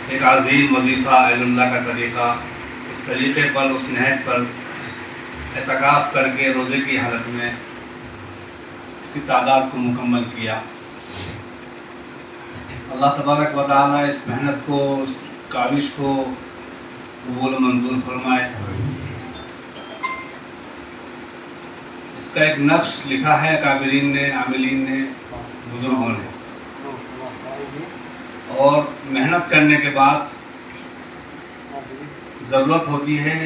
ایک عظیم وظیفہ اہل اللہ کا طریقہ، اس طریقے پر، اس نہج پر اعتکاف کر کے روزے کی حالت میں اس کی تعداد کو مکمل کیا۔ اللہ تبارک و تعالیٰ اس محنت کو، اس کاوش کو قبول و منظور فرمائے۔ اس کا ایک نقش لکھا ہے کابرین نے، عاملین نے، بزرگوں نے، اور محنت کرنے کے بعد ضرورت ہوتی ہے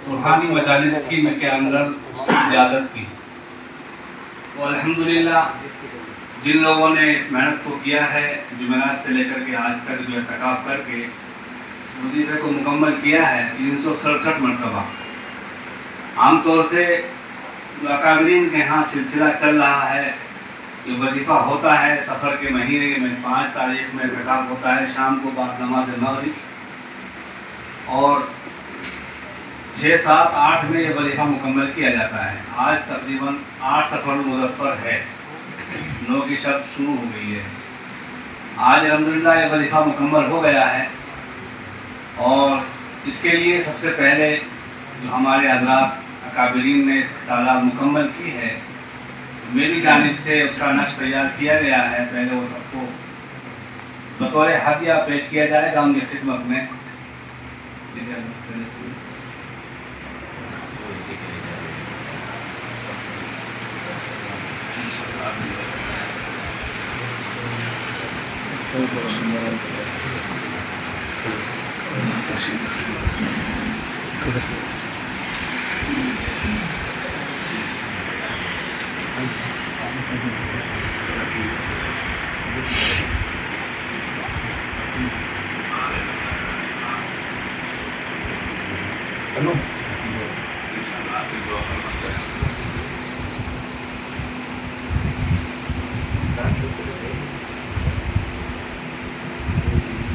روحانی مجالس کی کے اندر اس کی اجازت کی۔ اور الحمدللہ جن لوگوں نے اس محنت کو کیا ہے، جمعرات سے لے کر کے آج تک جو اعتکاف کر کے اس وظیفے کو مکمل کیا ہے 367 مرتبہ۔ عام طور سے جو اکابرین کے ہاں سلسلہ چل رہا ہے، یہ وظیفہ ہوتا ہے سفر کے مہینے میں 5 تاریخ میں اعتکاف ہوتا ہے شام کو بعد نماز مغرب، اور 6، 7، 8 میں یہ وظیفہ مکمل کیا جاتا ہے۔ آج تقریباً 8 سفر مظفر ہے، 9 کی شب شروع ہو گئی ہے۔ آج الحمدللہ یہ وظیفہ مکمل ہو گیا ہے، اور اس کے لیے سب سے پہلے جو ہمارے حضرات اکابرین نے اس تعداد مکمل کی ہے، میری جانب سے اس کا نقش تیار کیا گیا ہے۔ پہلے وہ سب کو بطور ہدیہ پیش کیا جائے گا ان کی خدمت میں۔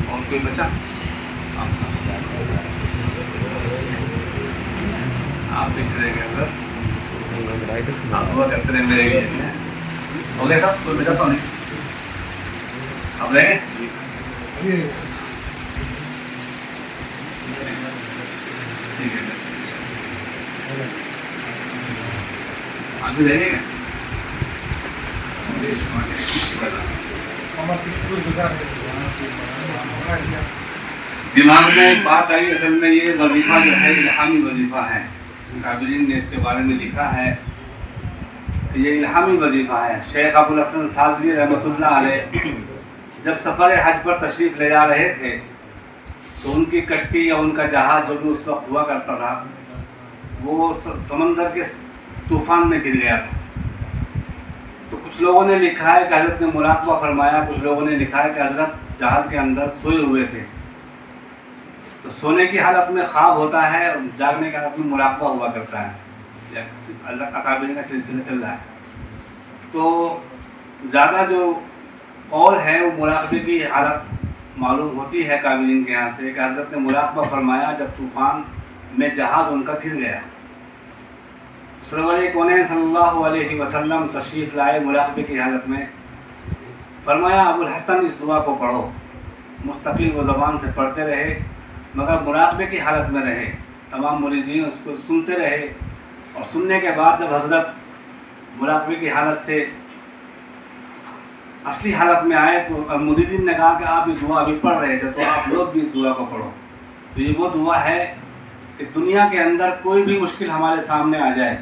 اور کوئی بچا؟ آپ پیچھے رہ گئے سر، آپ دعا کرتے رہے میرے لیے۔ ہو گیا صاحب؟ کوئی بچا تو نہیں؟ آپ رہ گئے؟ ٹھیک ہے، آپ بھی رہ گئے؟ دماغ میں ایک بات آئی، اصل میں یہ وظیفہ جو ہے الہامی وظیفہ ہے۔ کابرین نے اس کے بارے میں لکھا ہے کہ یہ الہامی وظیفہ ہے۔ شیخ ابوالحسن شاذلی رحمۃ اللہ علیہ جب سفر حج پر تشریف لے جا رہے تھے تو ان کی کشتی یا ان کا جہاز جو بھی اس وقت ہوا کرتا تھا وہ سمندر کے طوفان میں گر گیا تھا۔ تو کچھ لوگوں نے لکھا ہے کہ حضرت نے مراقبہ فرمایا، کچھ لوگوں نے لکھا ہے کہ حضرت جہاز کے اندر سوئے ہوئے تھے۔ تو سونے کی حالت میں خواب ہوتا ہے، جاگنے کی حالت میں مراقبہ ہوا کرتا ہے۔ اکابرین کا سلسلہ چل رہا ہے، تو زیادہ جو قول ہے وہ مراقبے کی حالت معلوم ہوتی ہے کابرین کے یہاں سے کہ حضرت نے مراقبہ فرمایا جب طوفان میں جہاز ان کا گر گیا۔ سرور کونین صلی اللہ علیہ وسلم تشریف لائے مراقبے کی حالت میں، فرمایا ابوالحسن اس دعا کو پڑھو۔ مستقل وہ زبان سے پڑھتے رہے مگر مراقبے کی حالت میں رہے، تمام مریدین اس کو سنتے رہے، اور سننے کے بعد جب حضرت مراقبے کی حالت سے اصلی حالت میں آئے تو مریدین نے کہا کہ آپ یہ دعا ابھی پڑھ رہے تھے تو آپ لوگ بھی اس دعا کو پڑھو۔ تو یہ وہ دعا ہے کہ دنیا کے اندر کوئی بھی مشکل ہمارے سامنے آ جائے،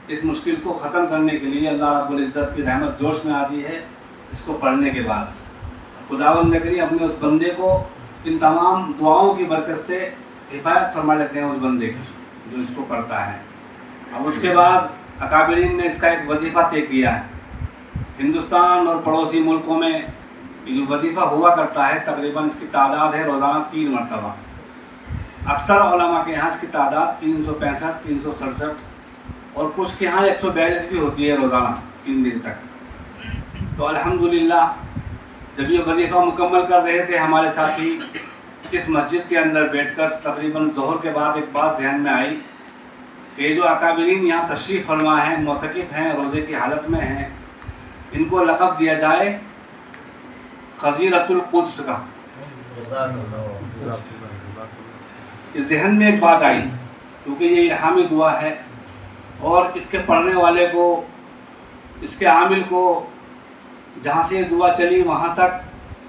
اس مشکل کو ختم کرنے کے لیے اللہ رب العزت کی رحمت جوش میں آتی ہے اس کو پڑھنے کے بعد۔ خداوند کریم اپنے اس بندے کو ان تمام دعاؤں کی برکت سے حفاظت فرما لیتے ہیں اس بندے کی جو اس کو پڑھتا ہے۔ اب اس کے بعد اکابرین نے اس کا ایک وظیفہ طے کیا ہے۔ ہندوستان اور پڑوسی ملکوں میں یہ جو وظیفہ ہوا کرتا ہے تقریباً اس کی تعداد ہے روزانہ 3 مرتبہ۔ اکثر علماء کے یہاں اس کی تعداد 365، 367 اور کچھ کے یہاں 142 بھی ہوتی ہے روزانہ 3 دن تک۔ تو الحمدللہ جب یہ وظیفہ مکمل کر رہے تھے ہمارے ساتھی اس مسجد کے اندر بیٹھ کر تقریباً ظہر کے بعد ایک بات ذہن میں آئی کہ یہ جو اکابرین یہاں تشریف فرما ہیں، معتکف ہیں، روزے کی حالت میں ہیں، ان کو لقب دیا جائے خزیرۃ القدس کا. ذہن میں ایک بات آئی کیونکہ یہ الہامی دعا ہے اور اس کے پڑھنے والے کو، اس کے عامل کو جہاں سے یہ دعا چلی وہاں تک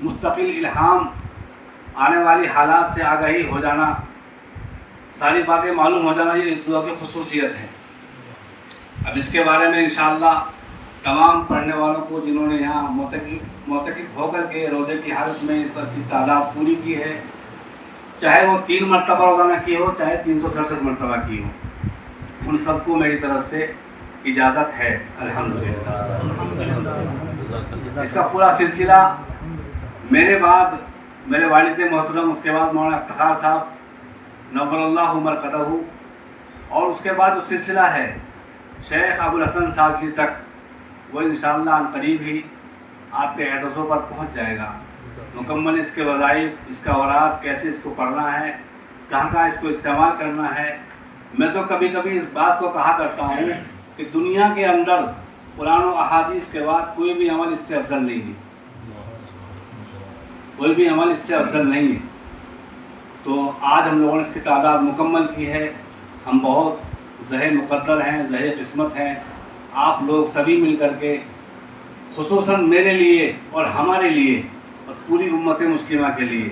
مستقل الہام، آنے والی حالات سے آگاہی ہو جانا، ساری باتیں معلوم ہو جانا، یہ اس دعا کی خصوصیت ہے. اب اس کے بارے میں انشاءاللہ تمام پڑھنے والوں کو جنہوں نے یہاں معتکف ہو کر کے روزے کی حالت میں اس وقت کی تعداد پوری کی ہے، چاہے وہ 3 مرتبہ روزانہ کی ہو چاہے 367 مرتبہ کی ہو، ان سب کو میری طرف سے اجازت ہے الحمدللہ. اس کا پورا سلسلہ میرے بعد میرے والد محترم، اس کے بعد مولانا افتخار صاحب نور اللہ مرقدہ، اور اس کے بعد جو سلسلہ ہے شیخ ابوالحسن شاذلی تک، وہ انشاءاللہ عن قریب ہی آپ کے ایڈریسوں پر پہنچ جائے گا. مکمل اس کے وظائف، اس کا اوراد، کیسے اس کو پڑھنا ہے، کہاں کہاں اس کو استعمال کرنا ہے. میں تو کبھی کبھی اس بات کو کہا کرتا ہوں کہ دنیا کے اندر قرآن و احادیث کے بعد کوئی بھی عمل اس سے افضل نہیں ہے، کوئی بھی عمل اس سے افضل نہیں ہے. تو آج ہم لوگوں نے اس کی تعداد مکمل کی ہے. ہم بہت زہر مقدر ہیں، زہر قسمت ہیں. آپ لوگ سبھی مل کر کے خصوصاً میرے لیے اور ہمارے لیے اور پوری امت مسلمہ کے لیے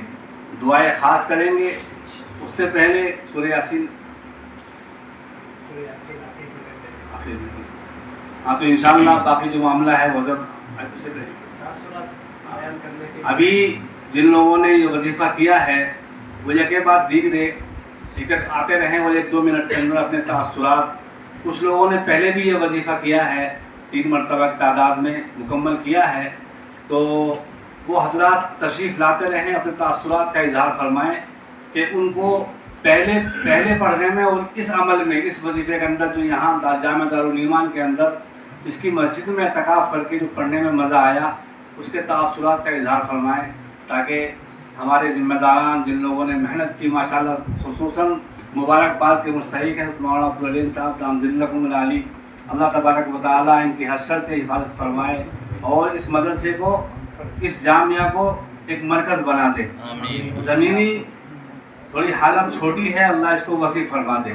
دعائیں خاص کریں گے. اس سے پہلے سورہ یاسین ہاں، تو انشاءاللہ باقی جو معاملہ ہے وہ ابھی جن لوگوں نے یہ وظیفہ کیا ہے وہ یکے بعد دیکھ دے، ایک ایک آتے رہیں وہ 1-2 منٹ کے اندر اپنے تاثرات. کچھ لوگوں نے پہلے بھی یہ وظیفہ کیا ہے، 3 مرتبہ کی تعداد میں مکمل کیا ہے، تو وہ حضرات تشریف لاتے رہیں، اپنے تاثرات کا اظہار فرمائیں کہ ان کو پہلے پڑھنے میں اور اس عمل میں، اس وظیفے کے اندر جو یہاں جامع دارالایمان کے اندر اس کی مسجد میں اعتکاف کر کے جو پڑھنے میں مزہ آیا، اس کے تاثرات کا اظہار فرمائیں، تاکہ ہمارے ذمہ داران جن لوگوں نے محنت کی ماشاءاللہ، خصوصاً مبارکباد کے مستحق ہیں مولانا عبدالعلیم صاحب دام ذلکم العالی، اللہ تبارک و تعالیٰ ان کی ہر شر سے حفاظت فرمائے اور اس مدرسے کو، اس جامعہ کو ایک مرکز بنا دے. زمینی تھوڑی حالت چھوٹی ہے، اللہ اس کو وسیع فرما دے.